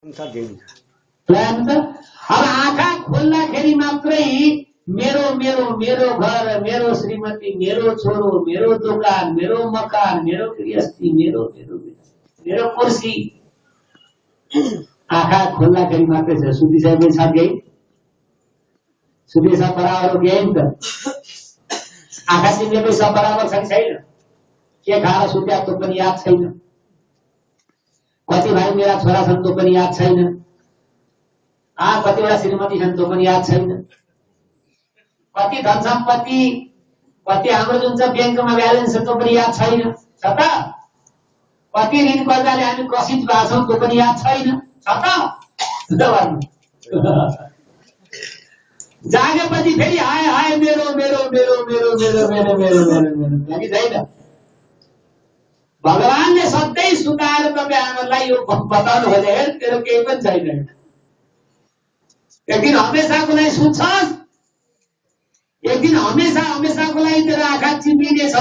Plan त अब आँखा खोल्दाखेरि मात्रै मेरो मेरो मेरो घर, मेरो श्रीमती, मेरो छोरो, मेरो दोकान, मेरो मकान, मेरो गृहस्थी, मेरो मेरो मेरो कुर्सी आँखा खोल्दाखेरि मात्रै छ। सुतिसकेपछि छ केही? सुतेछ बराबर केही नि त। आँखा चिम्लेपछि सब बराबर छ कि छैन? के खाएर सुत्या त्यो पनि याद छैन। कति भाइ मेरा छोरा छन् त्यो पनि याद छैन। कतिवटा श्रीमती छन् त्यो पनि याद छैन। कति धन सम्पत्ति, कति हाम्रो जुन छ ब्याङ्कमा ब्यालेन्स छ त्यो पनि याद छैन। छ त? कति ऋण कर्जाले हामी ग्रसित भएको छौँ त्यो पनि याद छैन। छ त? जागेपछि फेरि हाय हाय मेरो मेरो मेरो मेरो मेरो मेरो मेरो मेरो मेरो कि छैन? भगवानले सधैँ सुताएर तपाईँ आमालाई यो बताउनु खोजे तेरो केही पनि छैन। एक दिन हमेसाको लागि सुत्छस्, एक दिन हमेसा हमेसाको लागि तेरो आँखा चिम्लिनेछ।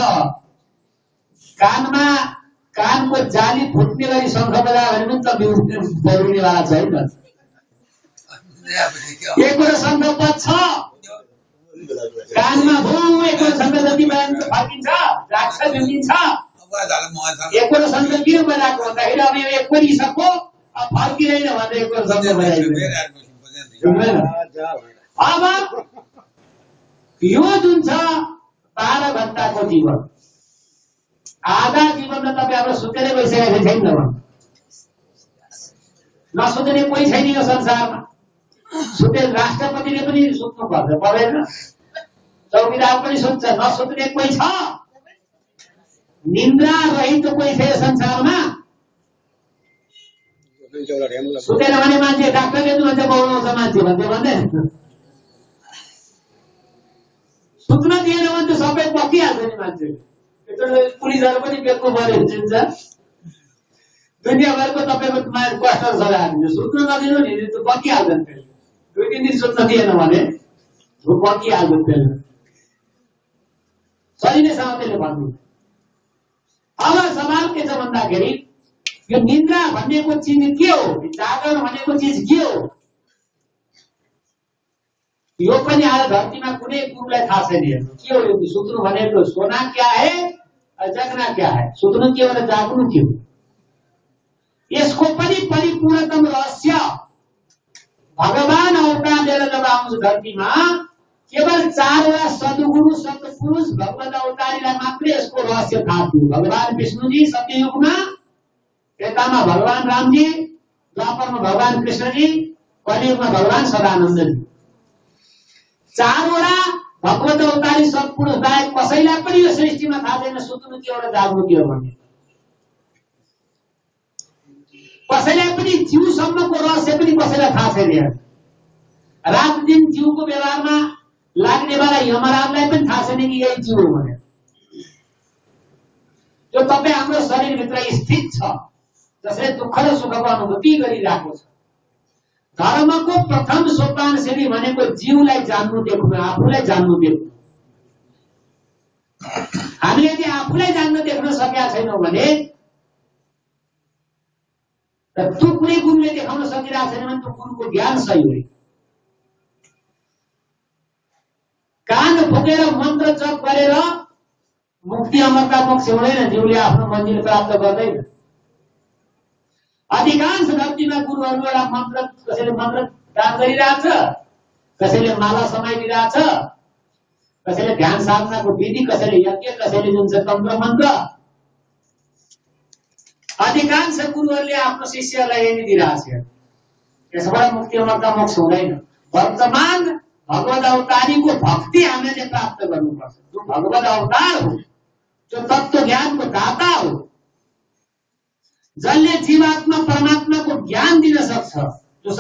कानमा कानको जाली फुट्ने गरी शङ्ख बजायो भने पनि त बरुनेवाला छैन। एकवटा शङ्ख बज्छ कानमा, एकवटा शङ्ख जति बजायो फर्किन्छ, राख्छ, बिग्रिन्छ। एकवटा शङ्ख किन बजाएको भन्दाखेरि अब यो एक परिसक्यो, अब फर्किँदैन भनेर एकवटा शङ्ख बजाइदिन्छ। अब यो जुन छ 12 घण्टाको जीवन, आधा जीवन त तपाईँ हाम्रो सुतेरै गइसकेको छैन। नसुत्ने कोही छैन यो संसारमा। सुते राष्ट्रपतिले पनि सुत्नु पर्छ, पर्दैन? चौकीदार पनि सुत्छ, नसुत्ने कोही छ? निन्द्रा रहित कोही छ यो संसारमा? सुतेन भने मान्छे डाक्टरले भन्छ बौलाउँछ मान्छे भन्थ्यो भन्दैन? सुत्न दिएन भने त सबै बकिहाल्छ नि मान्छे। पुलिसहरू पनि बेच्नु पर्यो हुन्छ। दुनियाँभरको तपाईँको क्वार्टर सजाइदिन्छ। सुत्न नदिनु नि त बकिहाल्छ नि। 2-3 दिन सुत्न दिएन भने बकिहाल्छ त्यसले। सजिलैसँग त्यसले भन्नु। अब सवाल के छ भन्दाखेरि यो निन्द्रा भनेको चिज के हो? जागरण भनेको चिज के हो? यो पनि आज धरतीमा कुनै गुरुलाई थाहा छैन। के हो यो सुत्नु भनेको? सोना क्या है, जगना क्या है? सुत्नु के हो र जाग्नु के हो? यसको पनि परिपूर्णतम रहस्य भगवान अवतार लिएर जब आउँछ धरतीमा, केवल 4वटा सद्गुरु सत्पुरुष भगवत अवतारीलाई मात्रै यसको रहस्य थाहा थियो। भगवान विष्णुजी सत्ययुगमा, त्रेतामा भगवान रामजी, द्वापरमा भगवान कृष्णजी, कलियुगमा भगवान सदानन्दजी। 4वटा भगवत अवतारी सत्पुरुष बाहेक कसैलाई पनि यो सृष्टिमा थाहा छैन सुत्नु के हो र जाग्नु के हो भन्ने। कसैलाई पनि जीवसम्मको रहस्य पनि कसैलाई थाहा छैन। रात दिन जीवको व्यवहारमा लाग्नेवाला यमराजलाई पनि थाहा छैन कि यही जीव हो भनेर। जो तपाईँ हाम्रो शरीरभित्र स्थित छ, जसले दुःख र सुखको अनुभूति गरिरहेको छ। धर्मको प्रथम सोपान सीढी भनेको जीवलाई जान्नु देख्नु, आफूलाई जान्नु देख्नु। हामीले यदि आफूलाई जान्न देख्न सकेका छैनौँ भने त्यो कुनै गुरुले देखाउन सकिरहेको छैन भने त्यो गुरुको ज्ञान सही हो। कान फुकेर मन्त्र जप गरेर मुक्ति अमरता मोक्ष हुँदैन, जीवले आफ्नो मन्जिल प्राप्त गर्दैन। अधिकांश धरतीमा गुरुहरू एउटा मन्त्र, कसैले मन्त्र दान गरिरहेछ, कसैले माला समाइदिरहेछ, कसैले ध्यान साधनाको विधि, कसैले यज्ञ, कसैले जुन छ तन्त्र मन्त्र। अधिकांश गुरुहरूले आफ्नो शिष्यलाई यही दिइरहेछ। यसबाट मुक्ति अमरता मोक्ष हुँदैन। वर्तमान भगवत अवतारीको भक्ति हामीले प्राप्त गर्नुपर्छ। जो भगवत अवतार हो, जो तत्व ज्ञानको दाता हो, जसले जीवात्मा परमात्माको ज्ञान दिन सक्छ, जो